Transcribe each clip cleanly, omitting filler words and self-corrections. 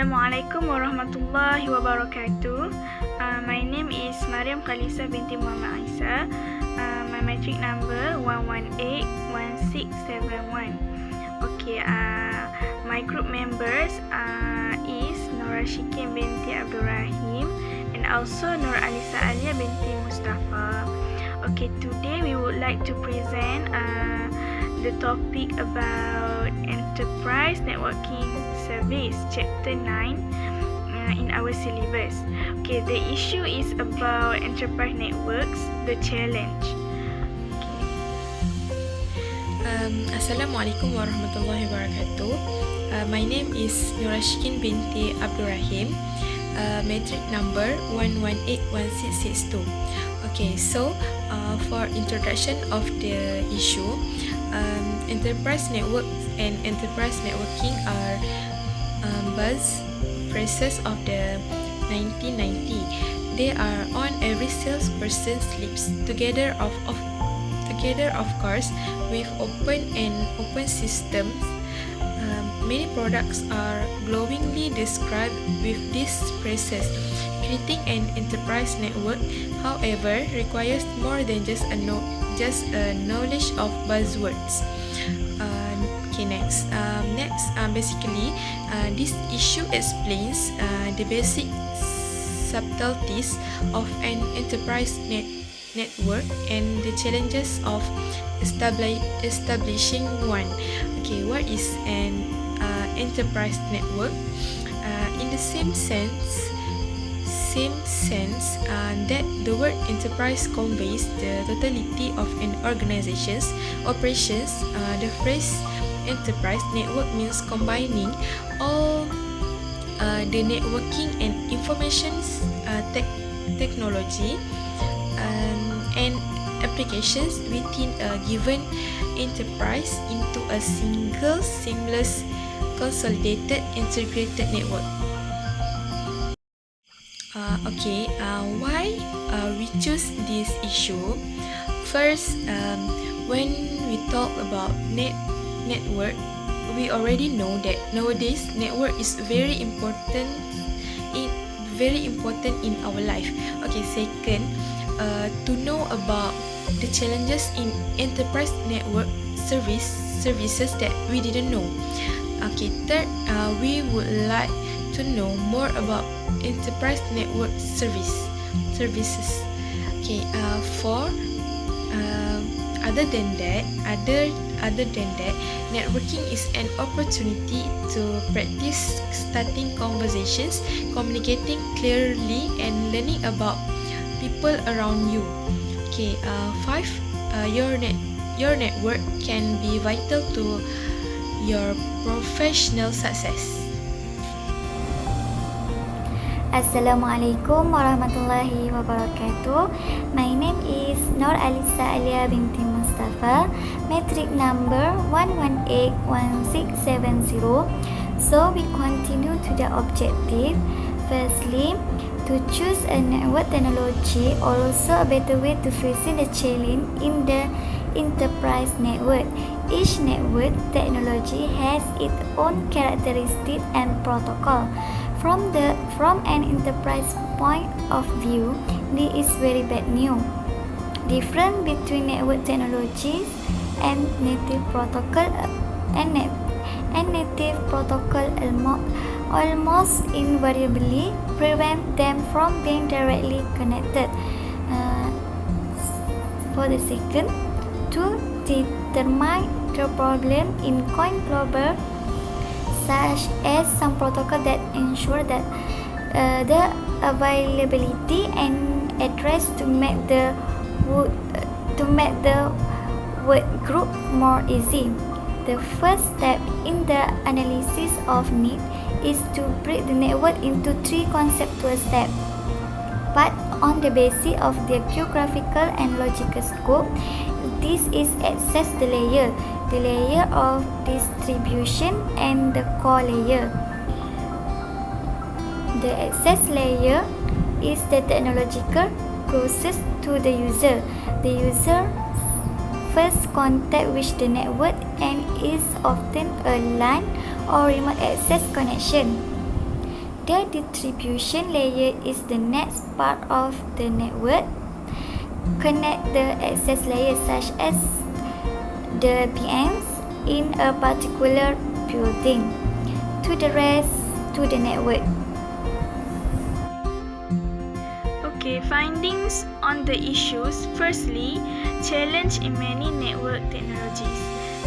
Assalamualaikum warahmatullahi wabarakatuh. My name is MARYAM KHALISAH binti Muhammad Aisyah. My matric number 1181671. Okay, my group members is NORASHIKIN binti Abdul Rahim and also ALISA ALIYA binti Mustafa. Okay, today we would like to present the topic about enterprise networking service, chapter 9 in our syllabus. Okay, the issue is about enterprise networks, the challenge. Assalamualaikum warahmatullahi wabarakatuh. My name is NORASHIKIN binti Abdul Rahim, matric number 1181662. Okay, so for introduction of the issue, enterprise networks and enterprise networking are buzz phrases of the 1990. They are on every salesperson's lips. Together of course, with open systems. Many products are glowingly described with these phrases. Creating an enterprise network, however, requires more than just a knowledge of buzzwords. Basically, this issue explains the basic subtleties of an enterprise network and the challenges of establishing one. Okay, what is an enterprise network? In the same sense that the word enterprise conveys the totality of an organization's operations, the phrase enterprise network means combining all the networking and information technology and applications within a given enterprise into a single, seamless, consolidated, integrated network. Why we choose this issue? First, when we talk about network, we already know that nowadays network is very important in our life. Okay, second, to know about the challenges in enterprise network services that we didn't know. Okay, third, we would like to know more about enterprise network services. Okay, four, other than that, networking is an opportunity to practice starting conversations, communicating clearly, and learning about people around you. Okay, five, your network can be vital to your professional success. Assalamualaikum warahmatullahi wabarakatuh. My name is ALISA ALIYA binti Mustafa, matric number 1181670. So we continue to the objective. Firstly, to choose a network technology, also a better way to facing the challenge in the enterprise network. Each network technology has its own characteristic and protocol. From an enterprise point of view, this is very bad news. Difference between network technologies and native protocol almost invariably prevent them from being directly connected. For the second, to determine the problem in coin global, such as some protocol that ensure that the availability and address to make the word group more easy. The first step in the analysis of need is to break the network into three conceptual steps. But on the basis of the geographical and logical scope, this is access the layer of distribution, and the core layer. The access layer is the technological closest to the user. The user first contact with the network and is often a LAN or remote access connection. The distribution layer is the next part of the network. Connect the access layers such as the VNs in a particular building to the rest to the network. Okay, findings on the issues. Firstly, challenge in many network technologies.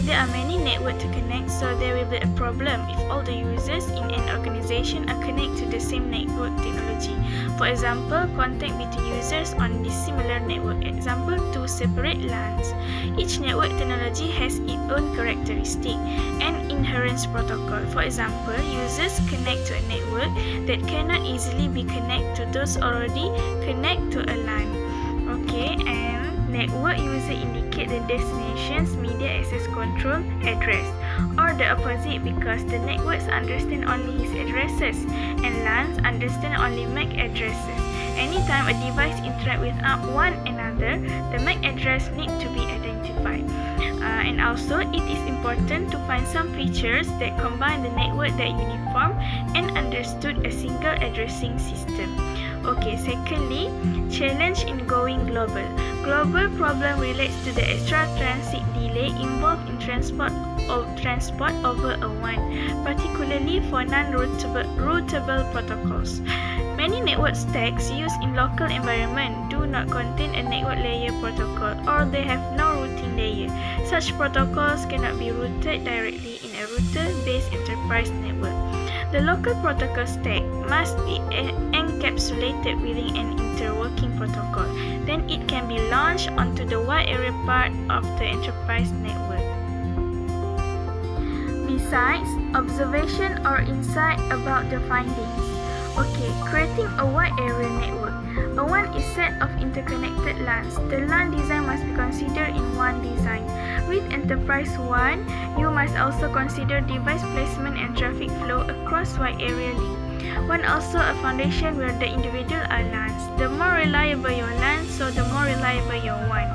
There are many networks to connect, so there will be a problem if all the users in an organization are connected to the same network technology. For example, contact between users on dissimilar network. Example, two separate LANs. Each network technology has its own characteristic and inherent protocol. For example, users connect to a network that cannot easily be connected to those already connect to a LAN. Okay, and network user indicate the destination's media access control address, or the opposite, because the networks understand only his addresses and LANs understand only MAC addresses. Anytime a device interact with one another, the MAC address need to be identified. And also, it is important to find some features that combine the network that uniform and understood a single addressing system. Okay, secondly, challenge in going global. Global problem relates to the extra transit delay involved in transport over a WAN, particularly for non-routable protocols. Many network stacks used in local environment do not contain a network layer protocol, or they have no routing layer. Such protocols cannot be routed directly in a router-based enterprise network. The local protocol stack must be encapsulated within an interworking protocol. Then it can be launched onto the wide area part of the enterprise network. Besides, observation or insight about the findings. Okay, creating a wide area network. A WAN is set of interconnected LANs. The LAN design must be considered in one design. With enterprise WAN, you must also consider device placement and traffic flow across wide area link. WAN also a foundation where the individual are LANs. The more reliable your LAN, so the more reliable your WAN.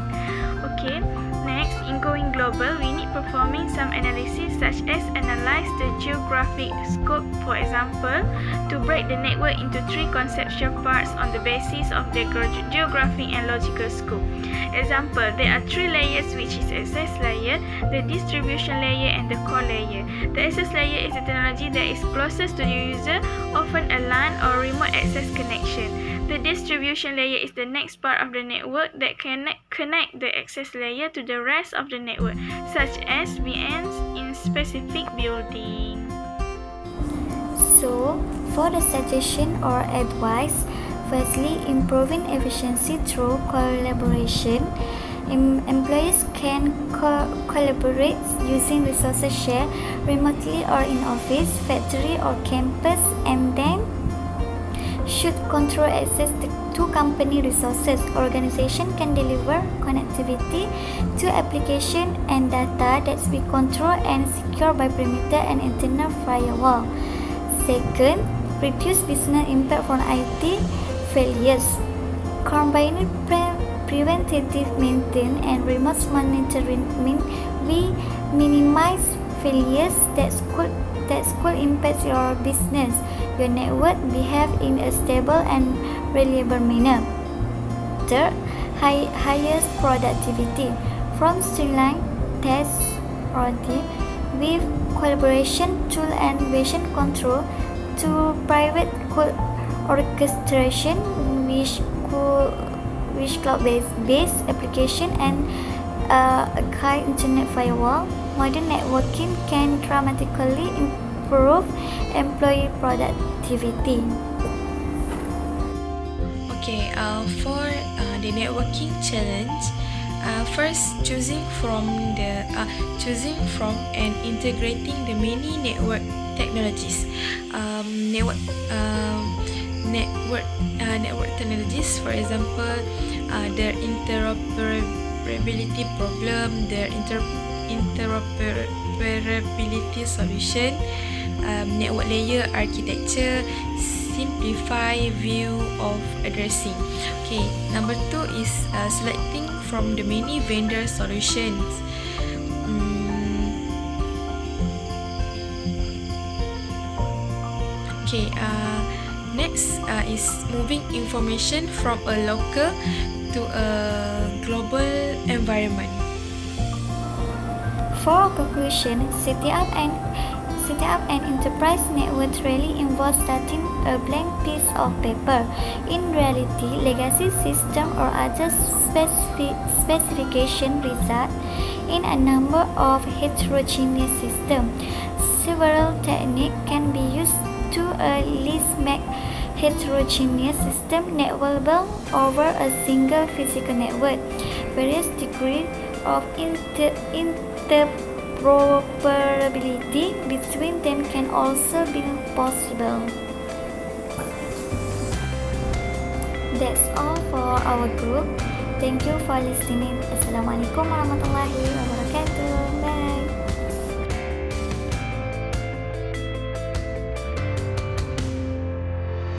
Okay. Next, in going global, we need performing some analysis such as analyze the geographic scope, for example, to break the network into three conceptual parts on the basis of their geographic and logical scope. Example, there are three layers, which is access layer, the distribution layer, and the core layer. The access layer is the technology that is closest to the user, often a LAN or remote access connection. The distribution layer is the next part of the network that can connect the access layer to the rest of the network, such as VNs in specific building. So, for the suggestion or advice, firstly, improving efficiency through collaboration. Employees can collaborate using resources shared remotely or in office, factory or campus, and then should control access to company resources. Organization can deliver connectivity to application and data that's be controlled and secured by perimeter and internal firewall. Second, reduce business impact from IT failures. Combining preventative maintenance and remote monitoring mean we minimize failures that could impact your business. Your network behave in a stable and reliable manner. Third, highest productivity. From streamlined test routine with collaboration tool and version control to private orchestration, which cloud-based application and a high internet firewall, modern networking can dramatically improve employee productivity. Okay, for the networking challenge, first choosing from and integrating the many network technologies. Network technologies, for example, their interoperability problem, their interoperability solution, network layer architecture, simplify view of addressing. Okay, number 2 is selecting from the many vendor solutions. Okay, next is moving information from a local to a global environment. For conclusion, setting up an enterprise network really involves starting a blank piece of paper. In reality, legacy system or other specification result in a number of heterogeneous systems. Several techniques can be used to at least make heterogeneous system networkable over a single physical network. Various degrees of interoperability between them can also be possible. That's all for our group. Thank you for listening. Assalamualaikum warahmatullahi wabarakatuh.